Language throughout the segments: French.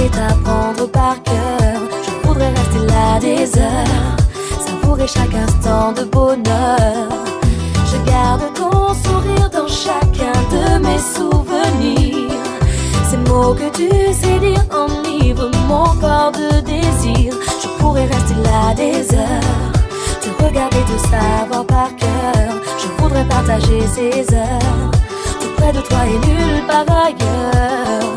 et t'apprendre par cœur. Je voudrais rester là des heures, savourer chaque instant de bonheur. Je garde ton sourire dans chacun de mes souvenirs. Ces mots que tu sais dire enivrent mon corps de désir. Je pourrais rester là des heures, te regarder, te savoir par cœur. Je voudrais partager ces heures tout près de toi et nulle part ailleurs.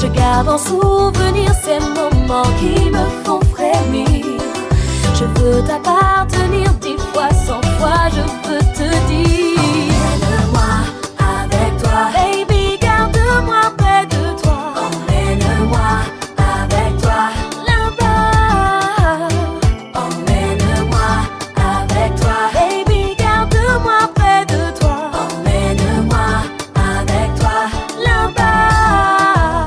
Je garde en souvenir ces moments qui me font frémir. Je veux t'appartenir 10 fois, 100 fois, je veux te dire emmène-moi avec toi, baby, garde-moi près de toi. Emmène-moi avec toi là-bas. Emmène-moi avec toi, baby, garde-moi près de toi. Emmène-moi avec toi là-bas.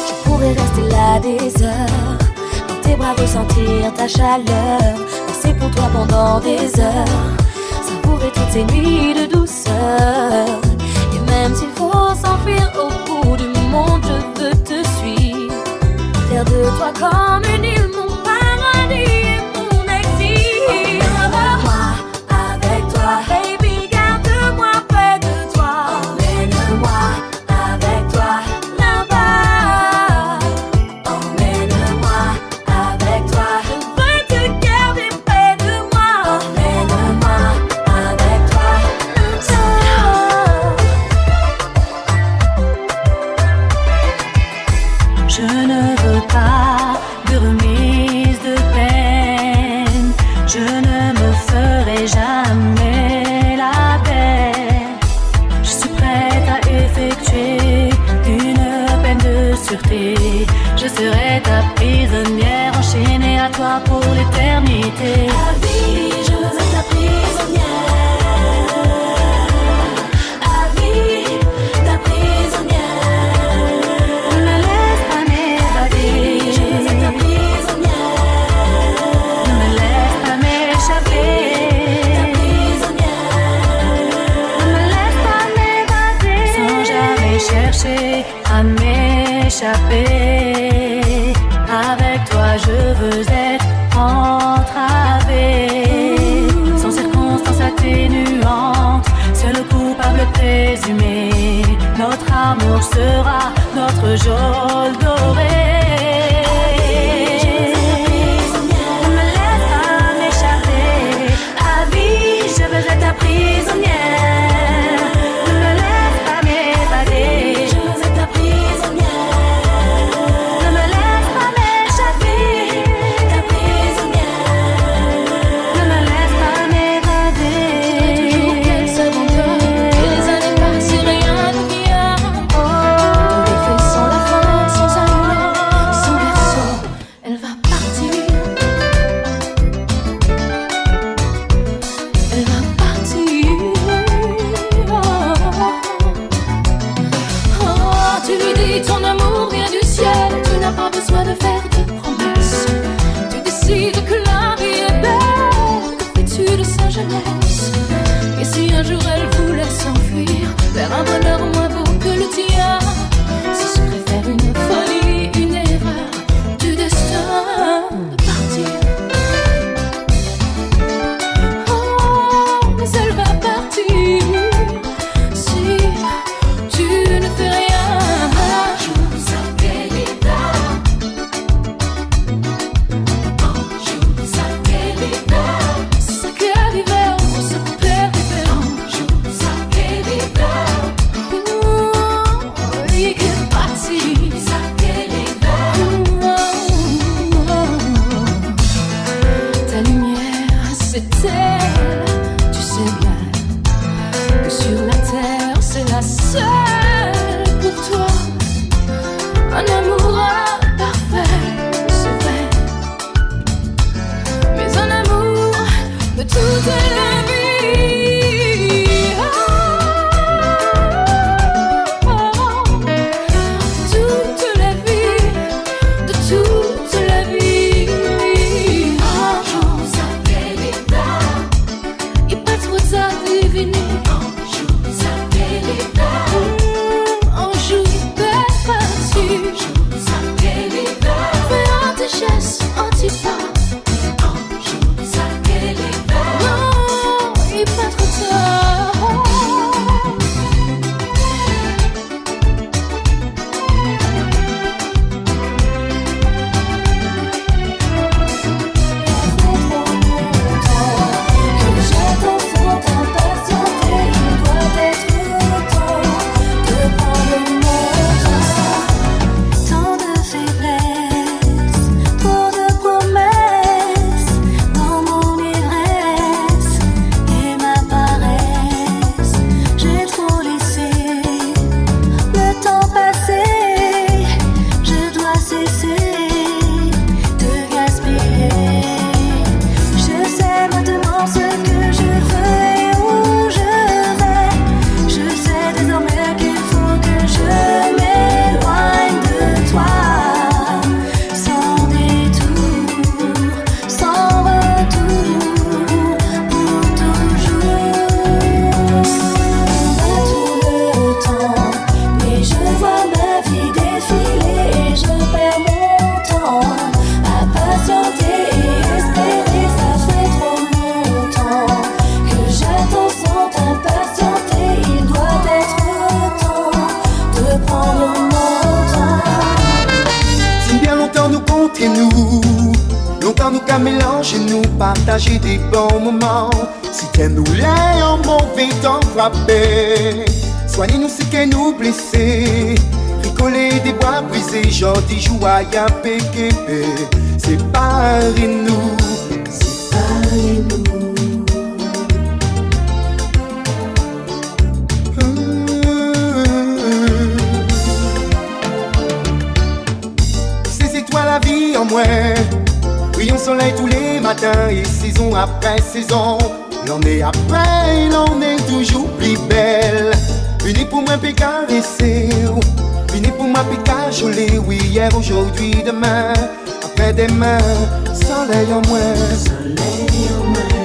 Je pourrais rester là des heures, dans tes bras ressentir ta chaleur, danser pour toi pendant des heures, savourer toutes ces nuits de douceur. Et même s'il faut s'enfuir au bout du monde, je veux te suivre, faire de toi comme une île, mon paradis et mon exil. Emmène-moi avec toi, baby, garde-moi près de toi. Emmène-moi avec toi là-bas. Emmène-moi avec toi, je veux te garder près de moi. Emmène-moi avec toi là-bas. Je ne veux pas de remise de peine. Je ne me ferai jamais la belle. Je suis prête à effectuer une peine de sûreté. Je serai ta prisonnière, enchaînée à toi pour l'éternité. À vie, je veux ta prisonnière. À vie, ta prisonnière. Ne me laisse pas m'évader. Je veux ta prisonnière. Ne me laisse pas m'échapper. Ta prisonnière. Ne me laisse pas m'évader. Sans jamais chercher à m'échapper. Avec toi je veux être entravée, sans circonstance atténuante, seul coupable présumé. Notre amour sera notre geôle dorée. Ne me laisse pas m'échapper. À vie je veux être ta prisonnière. Ne me laisse pas m'évader. Je veux ta prisonnière. Ne me laisse pas m'échapper. Ta prisonnière. Ne me laisse pas m'évader. Toujours qu'elle s'abandonne, et les années passent et rien ne vient. Dans des faits sans la fin, sans amour, sans berceau, elle va partir. Elle va partir. Oh, tu lui dis ton amour vient du ciel. Tu n'as pas besoin de faire de promesses. Tu décides que la vie est belle. Que fais-tu de sa jeunesse? Et si un jour elle voulait s'enfuir vers un bonheur moins beau que le tien, ce serait faire une folie, une erreur du destin de partir. Oh, mais elle va partir si tu ne fais rien. Ça qu'est l'hiver, ça perd l'hiver. partager des bons moments. Si t'aimes nous l'est, en mauvais temps frappé. Soignez-nous si qu'elle nous blessé. Ricoler des bois brisés, genre des joies à péquer. Séparez-nous, séparez-nous. Ces étoiles la vie en moi. Brillons soleil tous les matins et saison après saison. L'année après, l'année toujours plus belle. Venez pour moi pécar caresser. Venez pour moi pécar jolie. Oui, hier, aujourd'hui, demain. Après-demain, soleil en moi. Soleil en moi.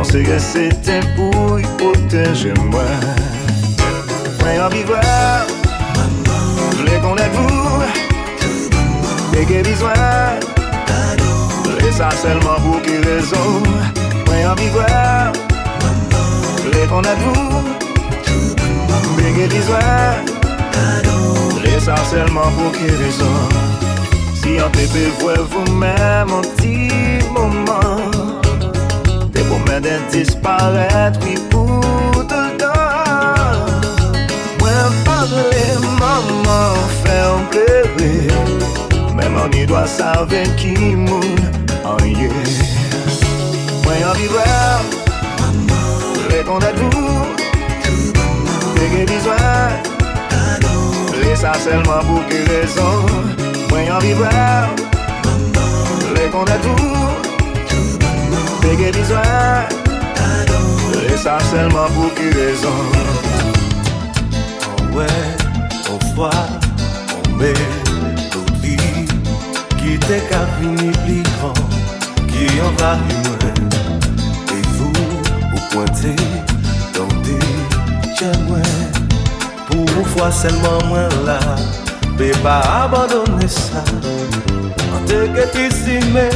pensais que c'était pour y protéger moi. Mais en vivant, je voulais qu'on ait vous. Et que besoin, et ça seulement pour qui raison. Mais en vivant, je voulais qu'on ait vous. Et que besoin, et ça seulement pour qui raison. Si on te peut voir vous-même un petit moment, t'es pour m'aider à disparaître, oui, pour tout le temps. Moi, parler, maman, faire pleurer. Même on y doit savoir qui moune en yé. Moi, en vivant, je vais qu'on ait vous. T'es que besoin, et ça seulement pour qui raison. Moi en vivant, les qu'on a tout. T'es que besoin, et ça seulement pour qui raison. Oh ouais, on voit, on met l'oubli qui t'est qu'à finir plus grand, qui envahit moins. Et vous, vous pointez dans des diamants. Pour une fois seulement moins là. Peut pas abandonner ça. En te que estimé,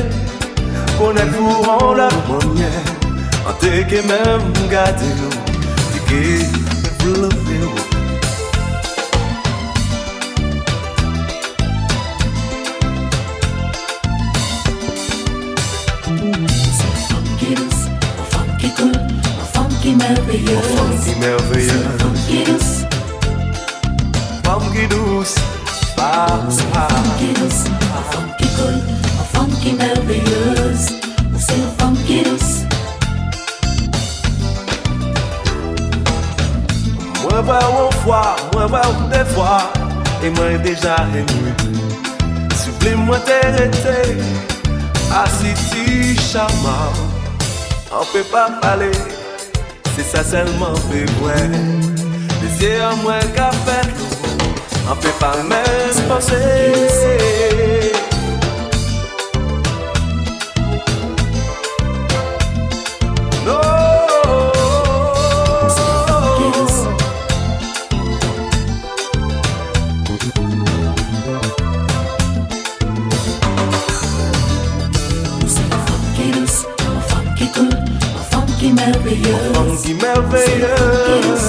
connaître-vous en la manière. En te que même garder, et que développer. Funky douce, funky cool, funky merveilleuse. Funky merveilleuse. Funky douce, funky douce. Funky douce, funky cool, funky merveilleuse. C'est funky douce. Moi va une fois, moi va deux fois, et moi déjà ému. Sublime moi t'arrêter, assis si charmant. On peut pas parler, c'est ça seulement fait vrai. Les yeux en moins qu'à faire. On peut pas même penser. Non. Funky douce, funky cool, funky merveilleuse. Funky merveilleuse.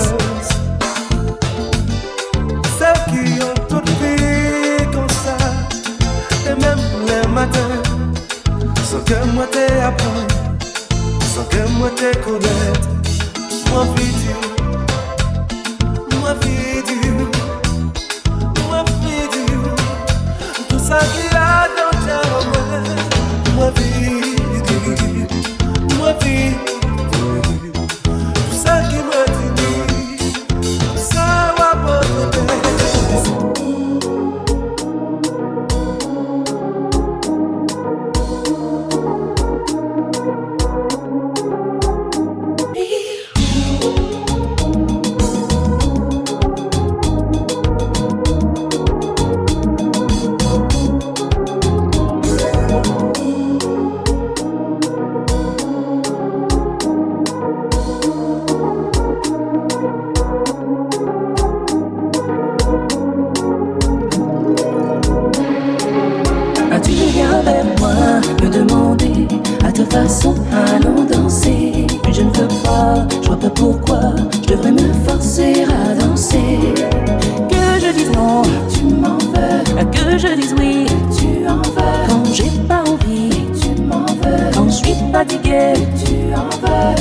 Qui ont tout fait comme ça. Et même les matins, sans que moi t'apprenne, sans que moi te connaisse. Moi vidéo, moi vidéo, moi vidéo. Tout ça qu'il y a dans ta main. Moi vidéo, moi vidéo. Tout ça qui me dit, ça va pas te faire. façon, allons danser. Mais je ne veux pas, je vois pas pourquoi je devrais me forcer à danser. Que je dise non, tu m'en veux. Que je dise oui, tu en veux. Quand j'ai pas envie, tu m'en veux. Quand je suis fatiguée, tu en veux.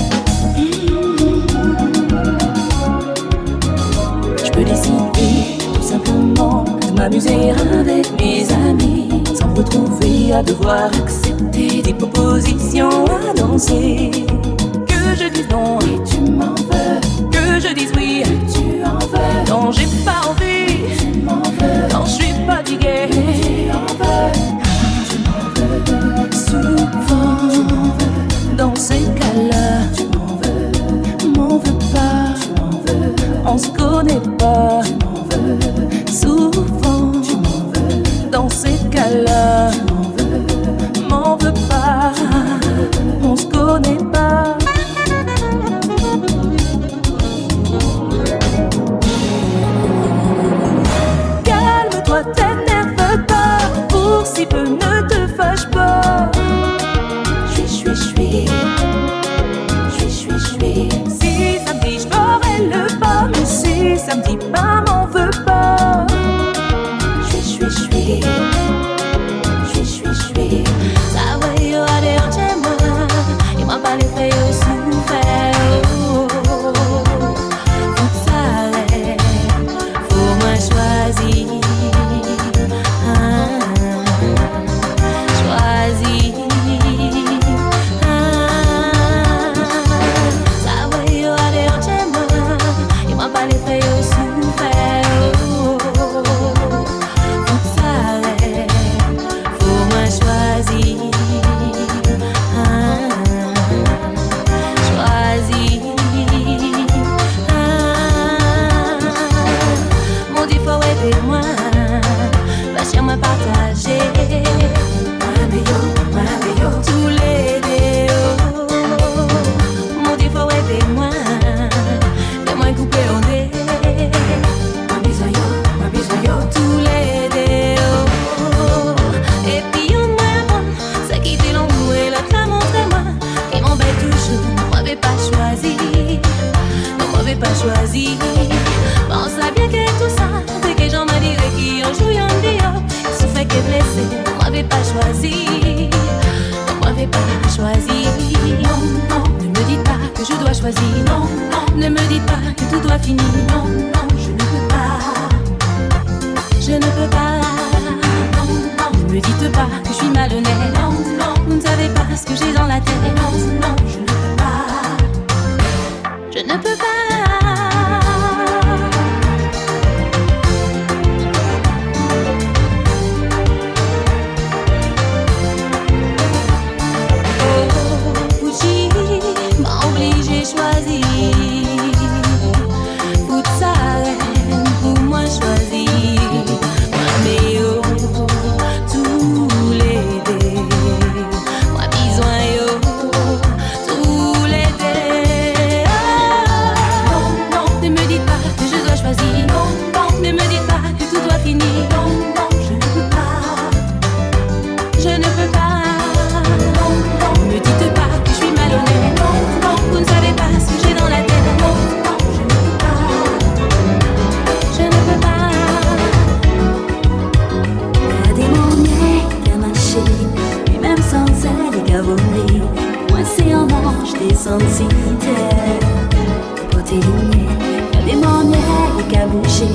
Je peux décider tout simplement de m'amuser avec mes amis, sans me retrouver à devoir accepter des propositions à danser. Que je dise non et tu m'en veux. Que je dise oui et tu en veux. Quand j'ai pas envie, tu m'en veux. Quand je suis fatiguée, tu en veux. Tu m'en veux. Souvent, tu m'en veux. Dans ces cas-là, tu m'en veux. M'en veux pas, tu m'en veux. On se connaît pas, tu m'en veux. Souvent, tu m'en veux. Dans ces cas-là, tu m'en veux. M'en veux pas, on se connaît pas. témoin, patiemment partagé. Tous les déos, mon défaut est témoin, témoin coupé en dé. Tous les déos, et puis on moi, c'est qui t'est l'ombre et l'autre la montre-moi, qui m'embête toujours, moi vais pas choisi, non moi vais pas choisi. Pense à bien que tout ça, c'est que j'en me dirais qui en joue y'en dit, ça fait que blessé, moi vais pas choisi. Moi vais pas choisir. Non, non, ne me dites pas que je dois choisir. Non, non, ne me dites pas que tout doit finir. Non, non, je ne peux pas. Je ne peux pas. Non, non, ne me dites pas que je suis malhonnête. Non, non, vous ne savez pas ce que j'ai dans la tête. Non, non, je ne peux pas. Je ne peux pas. Choisi, toute sa reine pour moi choisi. Moi méo, tous les dés. Moi besoin yo, tous les dés. Non, non, ne me dites pas que je dois choisir. Non, non, ne me dites pas que tout doit finir. Non, non, je ne peux pas. Je ne peux pas. Non, non, ne me dites pas que je suis malhonnête. Non, non, vous ne savez pas ce que j'ai dans la tête. Non, non, je ne peux pas. Je ne peux pas. Y'a des manières qu'à marcher, et même sans elle, qu'à voler. Moi, c'est en manche des sensibilités. Pour t'éliminer, y'a des manières qu'à bouger.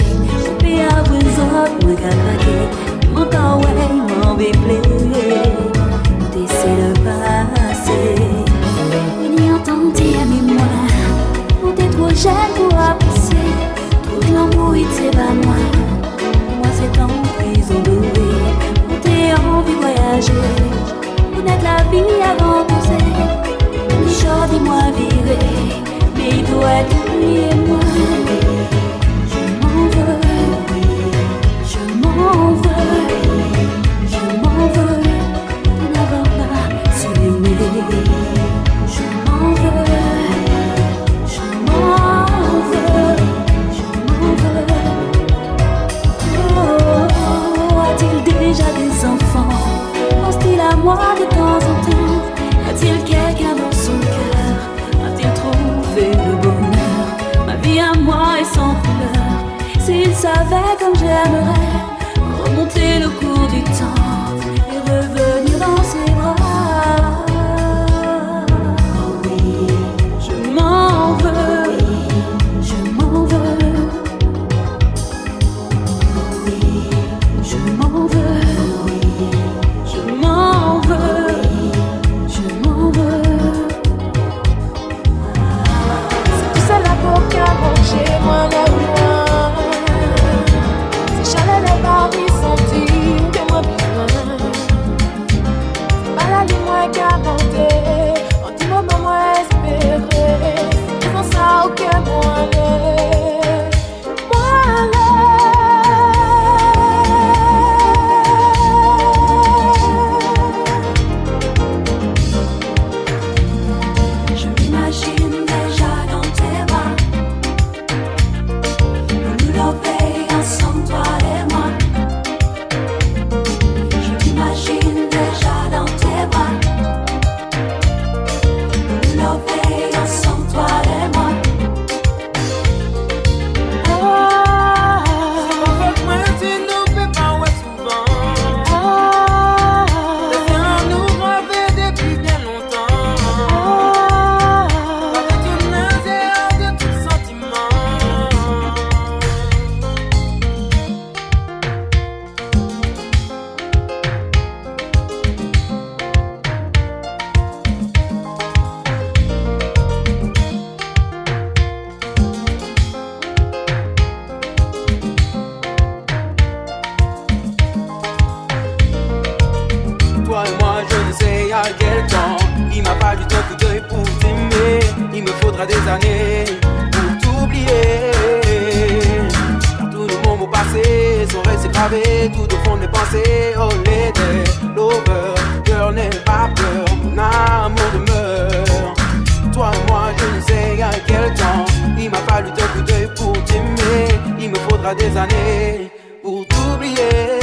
On peut avoir besoin de me capater. Mon temps, ouais, m'en béplé. T'essaies de passer. Ni entendre mais moi, on t'es trop jeune pour apprécier. Tout l'amour il t'est pas moi. Moi c'est en prison dorée. On t'est envie de voyager. On a de la vie avant poser. Le jour dis-moi virer. Mais il doit être lui et moi. Je m'en veux. Je m'en veux. Je m'en veux. De n'avoir pas su aimer. Je m'en veux, je m'en veux, je m'en veux. Oh, a-t-il déjà des enfants? Pense-t-il à moi de temps en temps? A-t-il quelqu'un dans son cœur? A-t-il trouvé le bonheur? Ma vie à moi est sans couleur. S'il savait comme j'aimerais remonter le cours du temps et revenir dans ses bras. Je m'en veux, je m'en veux. Je m'en veux, je m'en veux, je m'en veux. C'est tout ça là pour qu'à manger, moi là moi. C'est chalet les parties sentir que moi besoin. C'est pas la vie moi qu'à monter. En tout moment moi espérer. C'est pour ça que moi l'ai. Moi l'ai. Je m'imagine déjà dans tes bras. Nous lever ensemble, toi et moi. Je m'imagine déjà dans tes bras. Nous lever ensemble, toi et moi. Des années pour t'oublier, car tous nos moments passés gravé tout au fond de mes pensées. Oh l'été, l'over, girl n'aie pas peur, mon amour demeure. Toi et moi je ne sais à quel temps. Il m'a fallu deux coups d'œil pour t'aimer. Il me faudra des années pour t'oublier.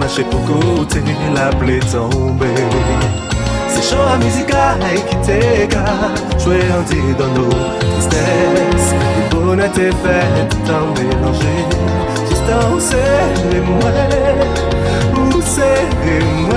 Marcher pour côté, la plaie tombée. C'est chaud à musique qui t'éga, jouer un dit dans nos tristesses. Le bonheur t'est fait tant mélanger. Juste où c'est les moins, où c'est les moins.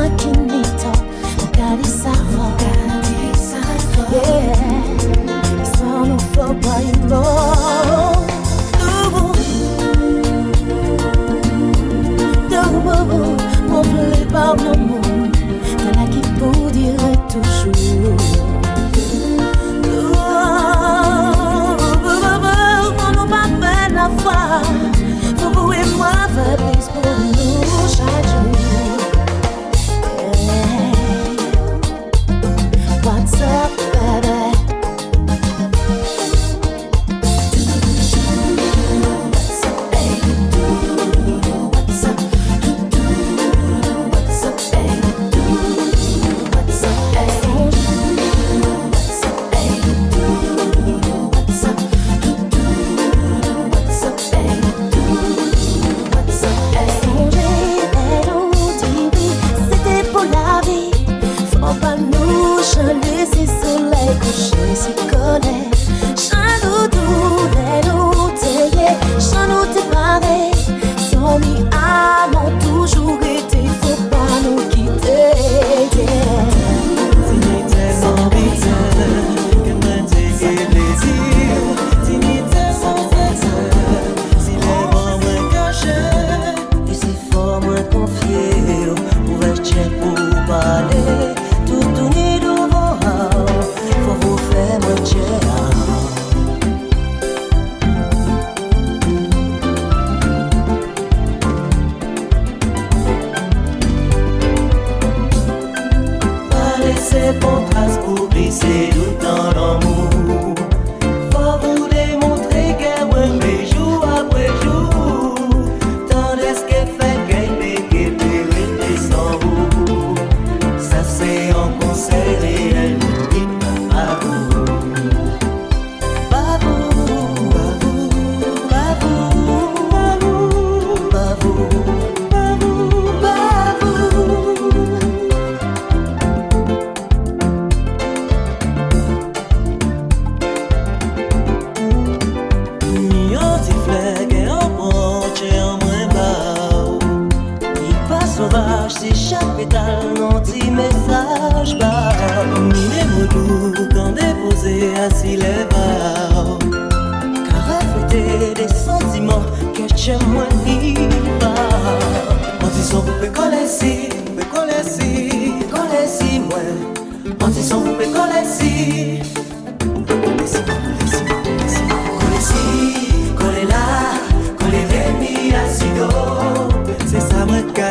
maquinito, vocalizava. Yeah, só não foi pra ir embora. Mon blé par mon monde, t'en as qui pour dire toujours. On nous pas peine la foi, faut vous et moi faire plus pour nous chaque jour. What's up, baby?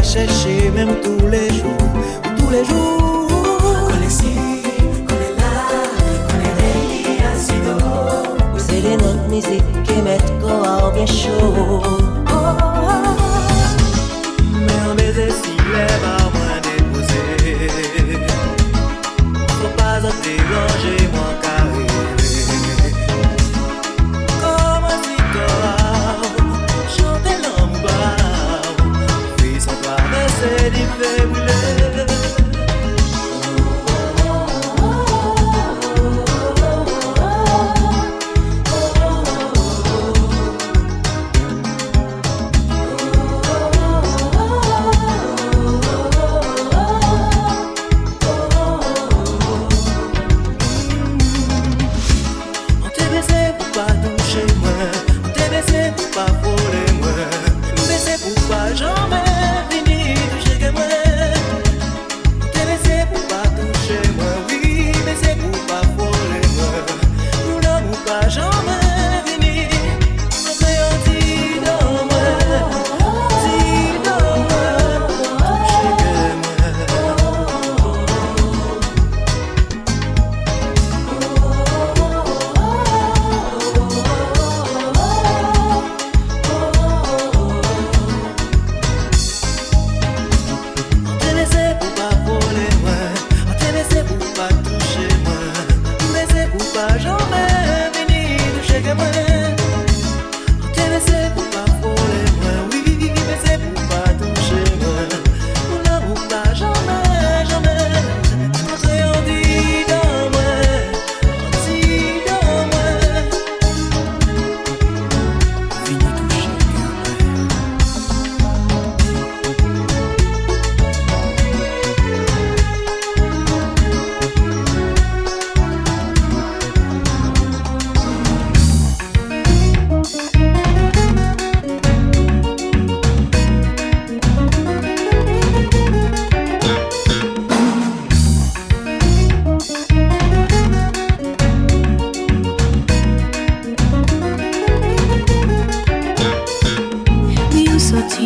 Chercher même tous les jours, Collez ci, collez là, collez réunis assis dehors. Oui, c'est les notes musiques qui mettent corps bien chaud. Mais un baiser si lève à moins déposé. Faut pas en déranger moi carré. Comme un citoyen, chanter l'amour. C'est du fébrileux.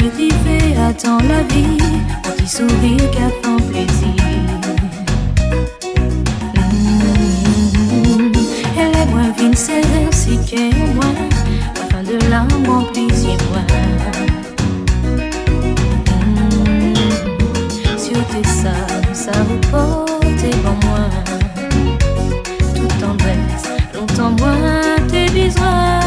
qui fait attend la vie, un petit sourire qui a fait plaisir. Elle est moins vine, c'est ainsi qu'elle est moins, afin de l'amour plaisir moins. Sur tes ça vous porte bon moi, tout tendresse, longtemps moins tes besoins.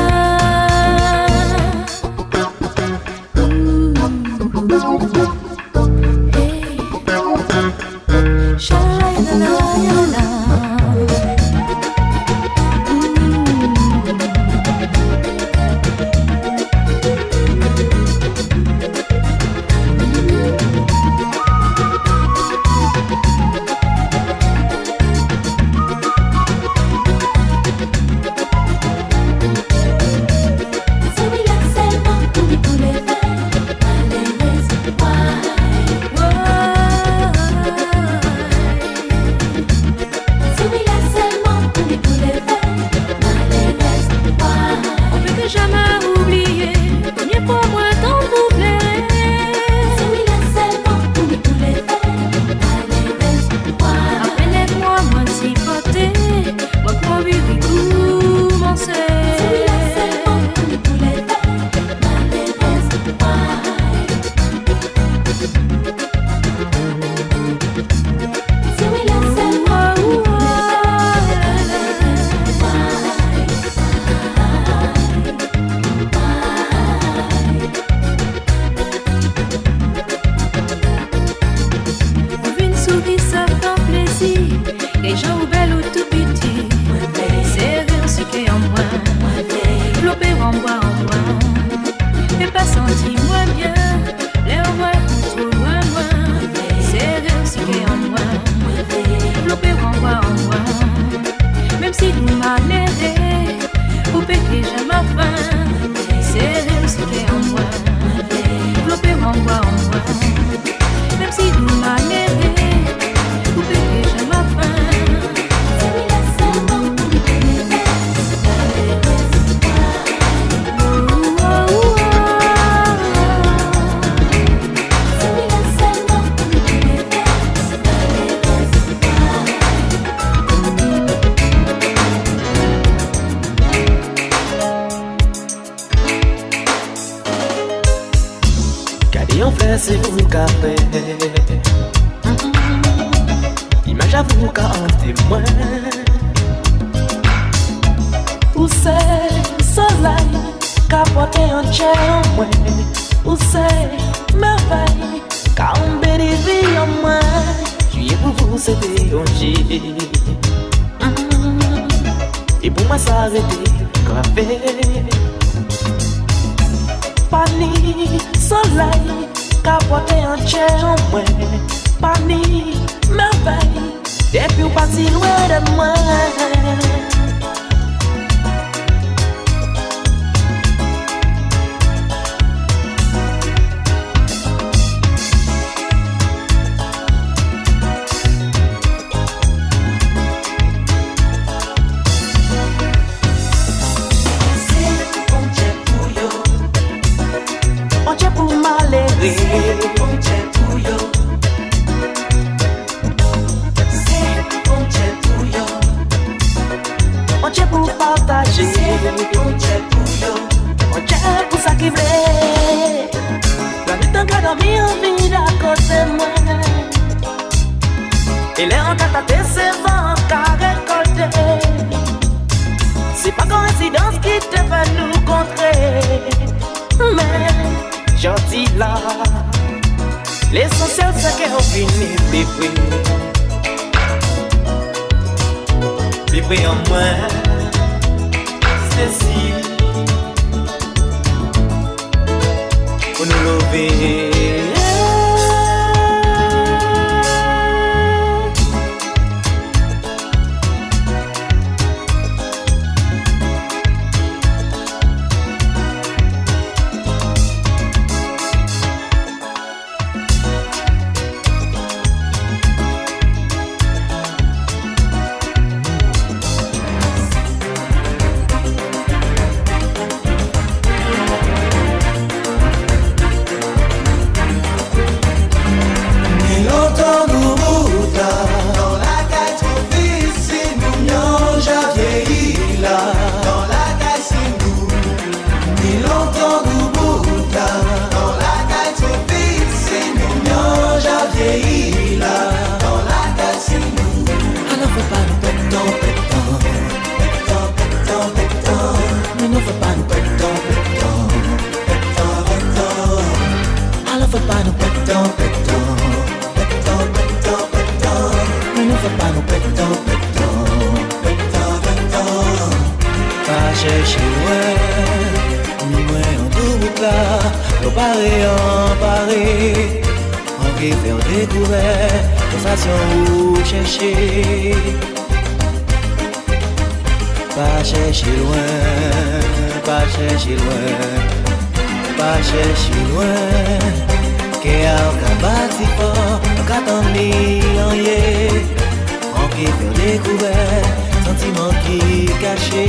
C'est vous qu'a fait. Image à vous qu'a en témoin. Où c'est soleil qu'a porté un chien en moi. Où c'est merveille qu'a embelli vie en moi. Juillet pour vous c'était un J. Et pour moi ça avait été gravé. Pani soleil qu'a porté un chien en moi, pani, merveille, depuis ou parti loin de moi. Il est en train de se vendre qu'à récolter. C'est pas coïncidence qui te fait nous contrer. Mais, j'en dis là, l'essentiel c'est qu'on finit vivre. Vivre en moi, c'est si. Pour nous lever. sensation ou chercher. Pas chercher loin, pas chercher loin, pas chercher loin. Qu'est-ce qu'on bat si fort, quand on est en yé, on qui fait découvert, sentiment qui caché.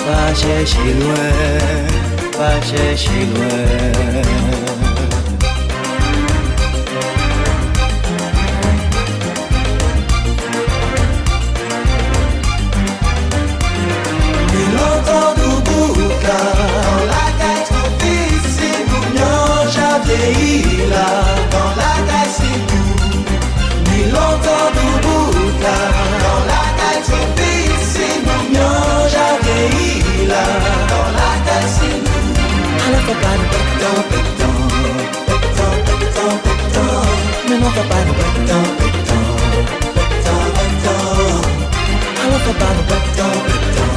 Pas chercher loin, pas chercher loin. Dans la caille trop difficile, nous j'avais là. Dans la caille c'est tout, ni longtemps debout là. Dans la caille trop difficile, nous j'avais là. Dans la caille c'est nous. Alors faut pas nous pétant, pétant, pétant, pétant, pétant. Mais non faut pas nous pétant, pétant, pétant, pétant. Alors faut pas nous pétant, pétant,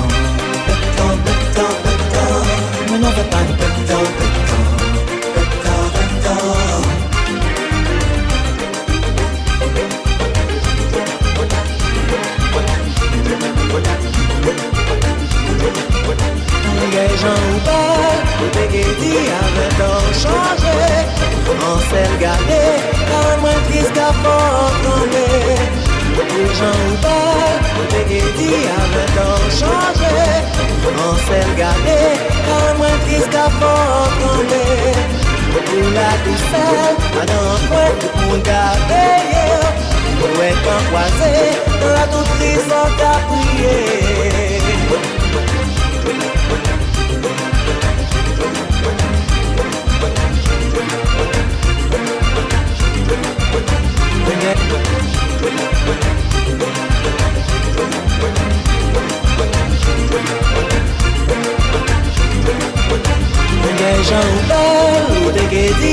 pétant, pétant, pétant. Mais non faut pas nous pétant, pétant, pétant, pétant. Les gens ou pas, le dit avec ton changé. On s'est regardé, car moins triste qu'à fort tomber. Les gens ou pas, le dit avec ton changé. On s'est regardé, car moins triste qu'à fort tomber. Pour la douceur, à dans le coin, tout le monde a payé. Pour être en croisé, la toute triste on t'a prié. Les gens belles, ou des guédis